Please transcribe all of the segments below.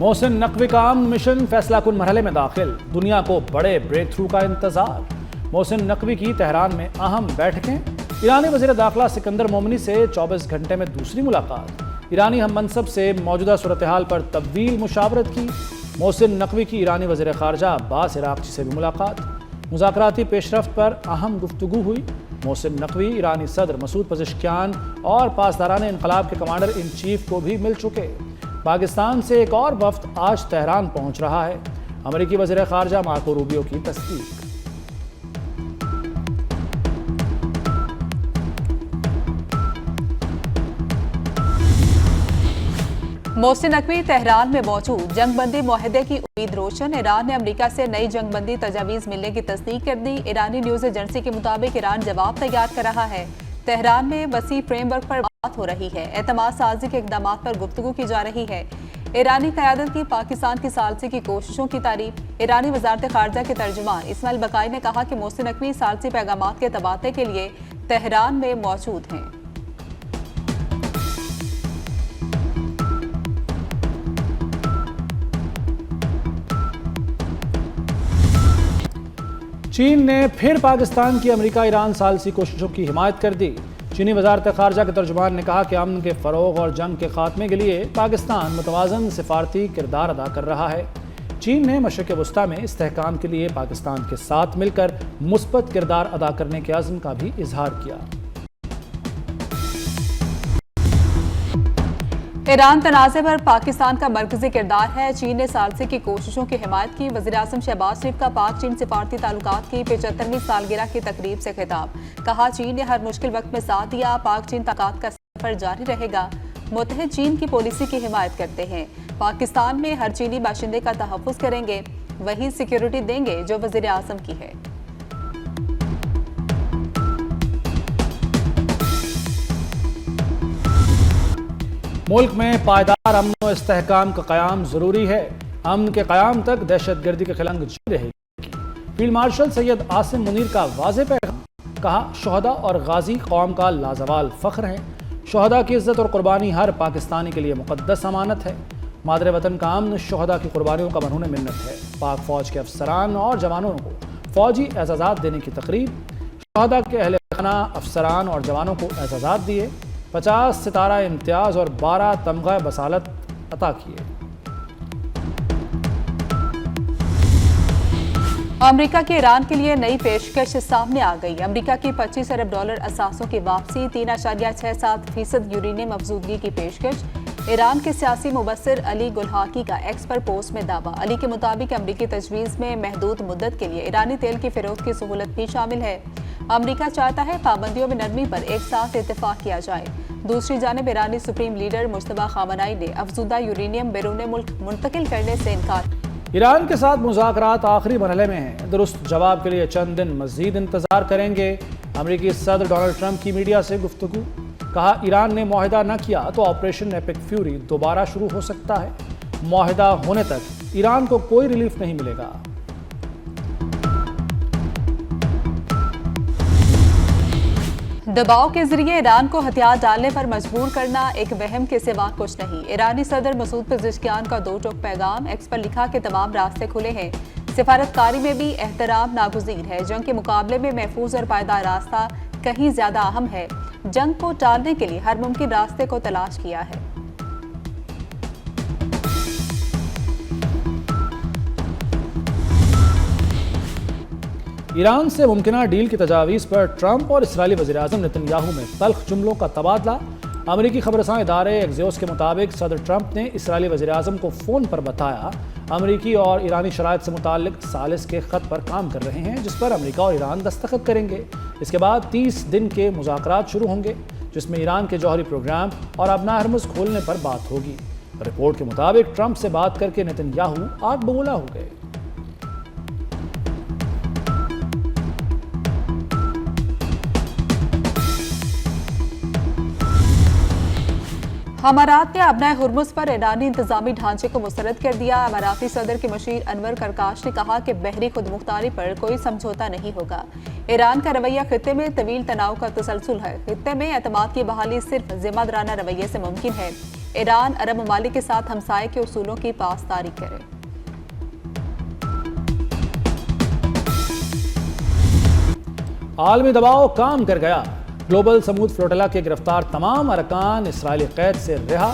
मोहसिन नकवी का अमन मिशन फैसला कुन मरहले में दाखिल, दुनिया को बड़े ब्रेक थ्रू का इंतजार। मोहसिन नकवी की तेहरान में अहम बैठकें। ईरानी वज़ीर दाखिला सिकंदर मोमनी से 24 घंटे में दूसरी मुलाकात। ईरानी हम मनसब से मौजूदा सूरत हाल पर तवील मुशावरत की। मोहसिन नकवी की ईरानी वज़ीर ख़ारजा अब्बास इराक़ची से भी मुलाकात। मुज़ाकराती पेशरफ्त पर अहम गुफ्तगू हुई। मोहसिन नकवी ईरानी सदर मसूद पज़ेश्कियान और पासदारान इनकलाब के कमांडर इन चीफ को भी मिल चुके। पाकिस्तान से एक और वफ्द आज तेहरान पहुंच रहा है। अमेरिकी वज़ीर ख़ारजा मार्को रूबियो की तस्दीक। मोहसिन नकवी तेहरान में मौजूद, जंगबंदी मुआहदे की उम्मीद रोशन। ईरान ने अमेरिका से नई जंगबंदी तजावीज़ मिलने की तस्दीक कर दी। ईरानी न्यूज़ एजेंसी के मुताबिक ईरान जवाब तैयार कर रहा है। तेहरान में वसी फ्रेमवर्क पर बात हो रही है। एतमाद साजी के इक़दाम पर गुफ्तगू की जा रही है। ईरानी क़यादत की पाकिस्तान की सालसी की कोशिशों की तारीफ। ईरानी वज़ारत ख़ारजा के तर्जुमान इस्माइल बकाई ने कहा कि मोहसिन नकवी सालसी पैगामात के तबादले के लिए तेहरान में मौजूद हैं। चीन ने फिर पाकिस्तान की अमेरिका ईरान सालसी कोशिशों की हिमायत कर दी। चीनी वज़ारत ख़ारजा के तर्जुमान ने कहा कि अमन के फ़रोग़ और जंग के ख़ात्मे के लिए पाकिस्तान मुतवाज़न सिफारती किरदार अदा कर रहा है। चीन ने मशरिक़ वस्ता में इस्तेहकाम के लिए पाकिस्तान के साथ मिलकर मुस्बत किरदार अदा करने के अज़्म का भी इजहार किया। ईरान तनाज़े पर पाकिस्तान का मरकजी किरदार है। चीन ने सालसी की कोशिशों की हिमायत की। वज़ीर आज़म शहबाज शरीफ का पाक चीन सिफारती ताल्लुकात की 75वीं सालगिरह की तकरीब से खिताब। कहा, चीन ने हर मुश्किल वक्त में साथ दिया, पाक चीन ताल्लुकात का सफर जारी रहेगा। मुत्तहिद चीन की पॉलिसी की हिमायत करते हैं। पाकिस्तान में हर चीनी बाशिंदे का तहफ़्फ़ुज़ करेंगे, वही सिक्योरिटी देंगे जो वज़ीर आज़म की है। मुल्क में पायदार अमन व इस्तेहकाम का क़याम ज़रूरी है। अमन के क़याम तक दहशतगर्दी के खिलाफ जारी रहेगी। फील्ड मार्शल सैयद आसिम मुनीर का वाज़ेह पैगाम। कहा, शोहदा और गाजी कौम का लाजवाल फ़ख्र हैं। शोहदा की इज़्ज़त और कुर्बानी हर पाकिस्तानी के लिए मुक़द्दस अमानत है। मादरे वतन का अमन शोहदा की कुर्बानियों का मरहून मिन्नत है। पाक फ़ौज के अफसरान और जवानों को फ़ौजी एज़ाज़ात देने की तकरीब। शोहदा के अहले खाना, अफसरान और जवानों को एज़ाज़ात दिए। 50 सितारा इम्तियाज़ और 12 तमग़ा बसालत अता किए। अमेरिका के ईरान के लिए नई पेशकश सामने आ गई। अमेरिका की $25 अरब असासों की वापसी, 3.67% यूरेनियम अफजूदगी की पेशकश। ईरान के सियासी मुबस्सिर अली गुलहाकी का एक्स पर पोस्ट में दावा। अली के मुताबिक अमरीकी तजवीज़ में महदूद मुद्दत के लिए ईरानी तेल की फ़रोख्त की सहूलत भी शामिल है। अमरीका चाहता है पाबंदियों में नरमी पर एक साथ इत्तेफाक किया जाए। दूसरी जानिब ईरानी सुप्रीम लीडर मुश्तबा खामनाई ने अफजूदा यूरेनियम बैरून मुल्क मुंतकिल करने से इनकार। ईरान के साथ मुज़ाकरात आखिरी मरहले में हैं। दुरुस्त जवाब के लिए चंद दिन मज़ीद इंतजार करेंगे। अमरीकी सदर डोनाल्ड ट्रंप की मीडिया से गुफ्तगू। कहा, ईरान ने मुआहिदा न किया तो ऑपरेशन एपिक फ्यूरी दोबारा शुरू हो सकता है। मुआहिदा होने तक ईरान को कोई रिलीफ नहीं मिलेगा। दबाव के जरिए ईरान को हथियार डालने पर मजबूर करना एक वहम के सिवा कुछ नहीं। ईरानी सदर मसूद पज़ेश्कियान का दो टोक पैगाम। एक्स पर लिखा कि तमाम रास्ते खुले हैं। सिफारतकारी में भी एहतराम नागुज़ीर है। जंग के मुकाबले में महफूज और पायदार रास्ता कहीं ज्यादा अहम है। जंग को टालने के लिए हर मुमकिन रास्ते को तलाश किया है। ईरान से मुमकिना डील की तजावीज़ पर ट्रंप और इसराइली वज़ीर-ए-आज़म नेतन्याहू में तल्ख जुमलों का तबादला। अमरीकी खबरसां इदारे एक्सियोस के मुताबिक सदर ट्रंप ने इसराइली वज़ीर-ए-आज़म को फ़ोन पर बताया अमरीकी और ईरानी शराइत से मुताल्लिक सालिस के ख़त पर काम कर रहे हैं, जिस पर अमरीका और ईरान दस्तखत करेंगे। इसके बाद 30 दिन के मुज़ाकरात शुरू होंगे, जिसमें ईरान के जौहरी प्रोग्राम और अबना हरमुज़ खोलने पर बात होगी। रिपोर्ट के मुताबिक ट्रंप से बात करके नेतन्याहू आग बबूला हो गए। अमारात ने अबनाए हुर्मुज पर ईरानी इंतजामी ढांचे को मुस्तरद कर दिया। अमाराती सदर के मशीर अनवर करकाश ने कहा कि बहरी खुदमुख्तारी पर कोई समझौता नहीं होगा। ईरान का रवैया खित्ते में तवील तनाव का तसलसल है। खित्ते में एतमाद की बहाली सिर्फ जिम्मेदाराना रवैये से मुमकिन है। ईरान अरब ममालिक के साथ हमसाये के उसूलों की पासदारी करे। आलमी दबाव काम कर गया। ग्लोबल समूद फ्लोटिला के गिरफ्तार तमाम अरकान इसराइली कैद से रिहा।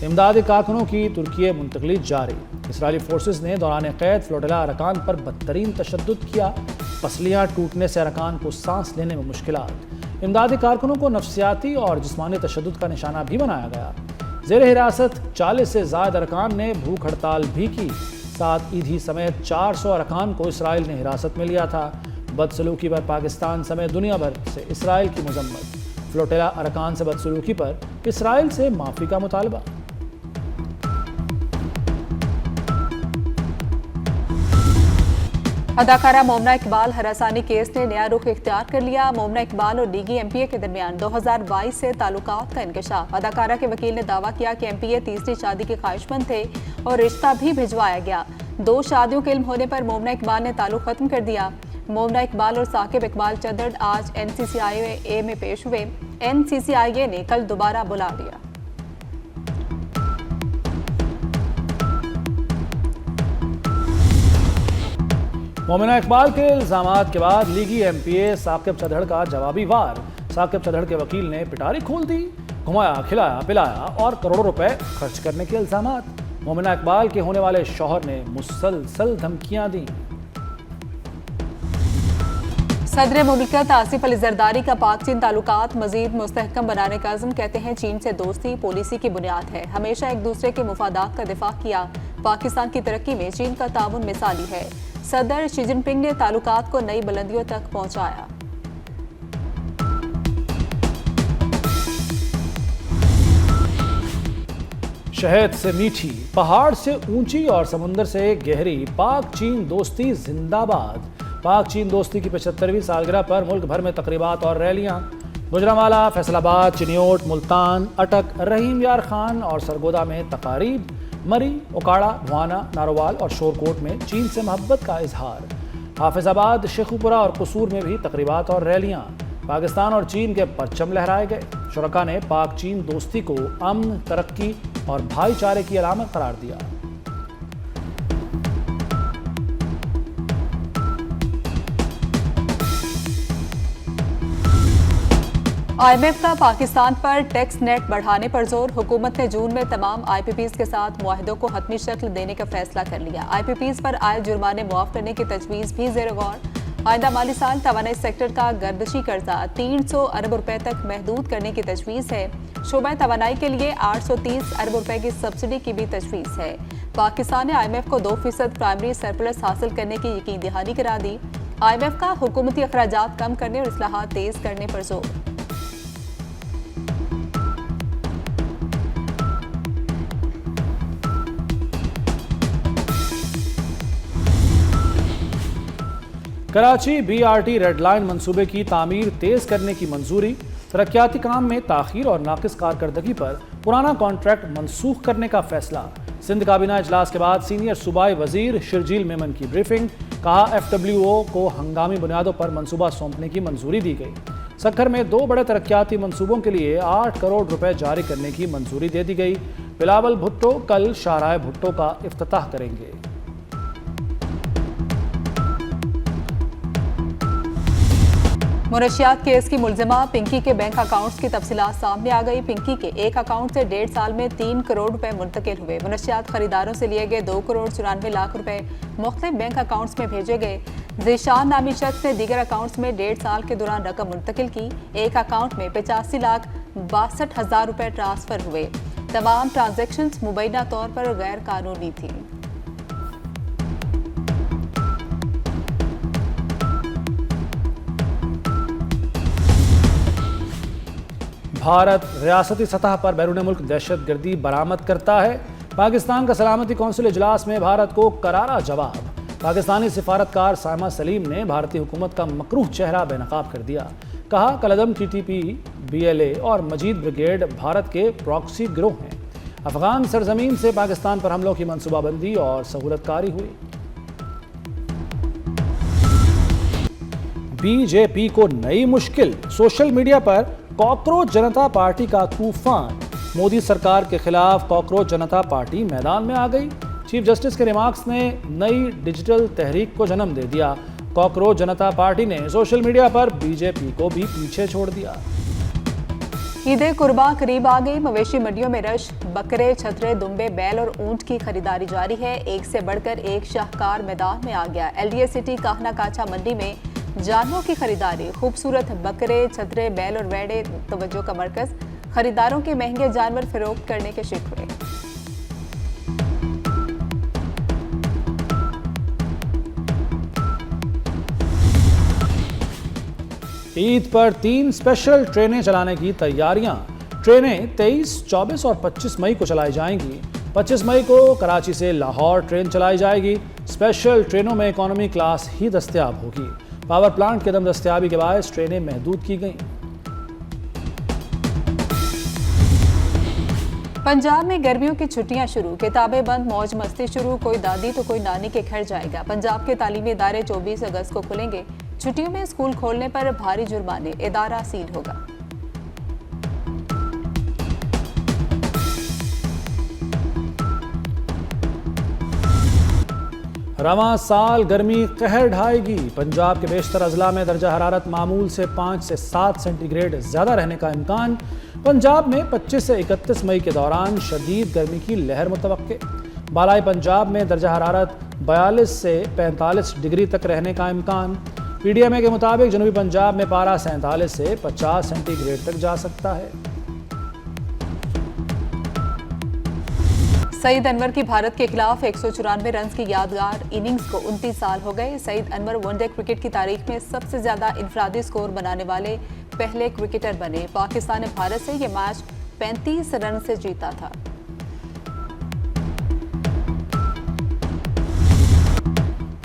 इमदादी कारकुनों की तुर्की मुंतकली जारी। इसराइली फोर्सेस ने दौरान कैद फ्लोटिला अरकान पर बदतरीन तशद्दुद किया। पसलियाँ टूटने से अरकान को सांस लेने में मुश्किलात। इमदादी कारकुनों को नफ्सियाती और जिस्मानी तशद्दुद का निशाना भी बनाया गया। ज़ेर हिरासत 40 से ज़ायद अरकान ने भूख हड़ताल भी की। साथ ईदी समेत 400 अरकान को इसराइल ने हिरासत में लिया था। बदसलूकी पर पाकिस्तान समेत दुनिया भर से इसराइल की मजम्मत। फ्लोटिला अरकान से बदसलूकी पर इसराइल से माफ़ी का मुतालबा। अदाकारा मोमना इकबाल हरासानी केस ने नया रुख इख्तियार कर लिया। मोमना इकबाल और लीगी एमपीए के दरमियान 2022 से ताल्लुकात का इंकशाफ। अदाकारा के वकील ने दावा किया कि एमपीए तीसरी शादी के ख्वाहिशमंद थे और रिश्ता भी भिजवाया गया। 2 शादियों के इल्म होने पर मोमना इकबाल ने ताल्लुक खत्म कर दिया। मोमना इकबाल और साकिब इकबाल चंदड़ आज एनसीसीआईए में पेश हुए। एनसीसीआईए ने कल दोबारा बुला लिया। मोमिना इकबाल के इल्जामात के बाद लीगी एमपीए साकिब चंदड़ का जवाबी वार। साकिब चंदड़ के वकील ने पिटारी खोल दी। घुमाया, खिलाया, पिलाया और करोड़ों रुपए खर्च करने के इल्जामात। मोमिना इकबाल के होने वाले शौहर ने मुसलसल धमकियां दी। सदर मुमलिकत आसिफ अली जरदारी का पाक चीन ताल्लुकात मजीद मुस्तहकम बनाने का अज़्म। कहते हैं चीन से दोस्ती पॉलिसी की बुनियाद है। हमेशा एक दूसरे के मुफादात का दिफा किया। पाकिस्तान की तरक्की में चीन का ताउन मिसाली है। सदर शी जिनपिंग ने ताल्लुकात को नई बुलंदियों तक पहुंचाया। शहद से मीठी, पहाड़ से ऊंची और समुंदर से गहरी, पाक चीन दोस्ती जिंदाबाद। पाक चीन दोस्ती की 75वीं सालगिरह पर मुल्क भर में तकरीबात और रैलियां। गुजरांवाला, फैसलाबाद, चिन्योट, मुल्तान, अटक, रहीम यार खान और सरगोदा में तकारीब। मरी, उकाड़ा, भवाना, नारोवाल और शोरकोट में चीन से मोहब्बत का इजहार। हाफिजाबाद, शेखुपुरा और कसूर में भी तकरीबात और रैलियां। पाकिस्तान और चीन के परचम लहराए गए। शुरका ने पाक चीन दोस्ती को अमन, तरक्की और भाईचारे की अलामत करार दिया। IMF का पाकिस्तान पर टैक्स नेट बढ़ाने पर जोर। हुकूमत ने जून में तमाम IPPs के साथ मुआहदों को हतमी शक्ल देने का फैसला कर लिया। IPPs पर आए जुर्माने मुआफ करने की तजवीज़ भी ज़ेर गौर। आइंदा माली साल तवानाई सेक्टर का गर्दशी कर्जा 300 अरब रुपए तक महदूद करने की तजवीज़ है। शोबा तवानाई के लिए 830 अरब रुपए की सब्सिडी की भी तजवीज़ है। पाकिस्तान ने IMF को 2% प्राइमरी सरप्लस हासिल करने की यकीन दहानी करा दी। IMF का हुकूमती अखराजात कम करने और इस्लाहात तेज करने पर जोर। कराची BRT रेड लाइन मंसूबे की तामीर तेज करने की मंजूरी। तरक्याती काम में ताखीर और नाकिस कारकर्दगी पर पुराना कॉन्ट्रैक्ट मनसूख करने का फैसला। सिंध काबीना इजलास के बाद सीनियर सूबाई वजीर शिरजील मेमन की ब्रीफिंग। कहा FWO को हंगामी बुनियादों पर मंसूबा सौंपने की मंजूरी दी गई। सक्खर में 2 बड़े तरक्याती मंसूबों के लिए 8 करोड़ रुपए जारी करने की मंजूरी दे दी गई। बिलावल भुट्टो कल शाहराह भुट्टो का इफ्तिताह करेंगे। मुनशियात केस की मुलजिमा पिंकी के बैंक अकाउंट्स की तफसीलात सामने आ गई। पिंकी के एक अकाउंट से 1.5 साल में 3 करोड़ रुपए मुंतकिल हुए। मुनशियात खरीदारों से लिए गए 2 करोड़ 94 लाख रुपए मुख्तलिफ बैंक अकाउंट्स में भेजे गए। ज़ीशान नामी शख्स ने दीगर अकाउंट्स में 1.5 साल के दौरान रकम मुंतकिल की। एक अकाउंट में 85 लाख 62 हज़ार रुपए ट्रांसफ़र हुए। तमाम ट्रांजेक्शन्स मुबैना तौर पर गैर कानूनी थी। भारत रियासती सतह पर बैरून मुल्क दहशतगर्दी बरामद करता है। पाकिस्तान का सलामती कौंसिल इजलास में भारत को करारा जवाब। पाकिस्तानी सिफारतकार साइमा सलीम ने भारतीय हुकूमत का मकरूह चेहरा बेनकाब कर दिया। कहा कलदम TTP, BLA और मजीद ब्रिगेड भारत के प्रॉक्सी गिरोह हैं। अफगान सरजमीन से पाकिस्तान पर हमलों की मंसूबाबंदी और सहूलतकारी हुई। बीजेपी को नई मुश्किल, सोशल मीडिया पर कॉकरोच जनता पार्टी का तूफान। मोदी सरकार के खिलाफ कॉकरोच जनता पार्टी मैदान में आ गई। चीफ जस्टिस के रिमार्क्स ने नई डिजिटल तहरीक को जन्म दे दिया। कॉकरोच जनता पार्टी ने सोशल मीडिया पर बीजेपी को भी पीछे छोड़ दिया। ईद कुर्बा करीब आ गई। मवेशी मंडियों में रश, बकरे, छतरे, दुम्बे, बैल और ऊंट की खरीदारी जारी है। एक से बढ़कर एक शाहकार मैदान में आ गया। एलडीए सिटी काहना काछा मंडी में जानवरों की खरीदारी। खूबसूरत बकरे, छतरे, बैल और वेड़े तवज्जो का मरकज। खरीदारों के महंगे जानवर फरोख्त करने के शिकवे। ईद पर 3 स्पेशल ट्रेनें चलाने की तैयारियां। ट्रेनें 23, 24 और 25 मई को चलाई जाएंगी। 25 मई को कराची से लाहौर ट्रेन चलाई जाएगी। स्पेशल ट्रेनों में इकोनॉमी क्लास ही दस्तयाब होगी। पावर प्लांट के दम दस्तयाबी के बायस ट्रेनें महदूद की गईं। पंजाब में गर्मियों की छुट्टियां शुरू, किताबें बंद, मौज मस्ती शुरू। कोई दादी तो कोई नानी के घर जाएगा। पंजाब के तालीमी इदारे 24 अगस्त को खुलेंगे। छुट्टियों में स्कूल खोलने पर भारी जुर्माने, इदारा सील होगा। रवां साल गर्मी कहर ढाएगी। पंजाब के बेशतर अजला में दर्जा हरारत मामूल से 5 से 7 सेंटीग्रेड ज्यादा रहने का इम्कान। पंजाब में 25 से 31 मई के दौरान शदीद गर्मी की लहर मुतवक्के। बालाई पंजाब में दर्जा हरारत 42 से 45 डिग्री तक रहने का इम्कान। पीडीएमए के मुताबिक जनूबी पंजाब में पारा 47 से 50 सेंटीग्रेड तक जा सकता है। सईद अनवर की भारत के खिलाफ 194 रन की यादगार इनिंग्स को 29 साल हो गए। सईद अनवर वनडे क्रिकेट की तारीख में सबसे ज्यादा इनफरादी स्कोर बनाने वाले पहले क्रिकेटर बने। पाकिस्तान ने भारत से यह मैच 35 रन से जीता था।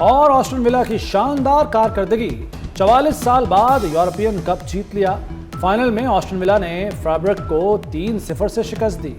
और ऑस्टन विला की शानदार कारकर्दगी, 44 साल बाद यूरोपियन कप जीत लिया। फाइनल में ऑस्टन विला ने फ्राइबर्ग को 3-0 से शिकस्त दी।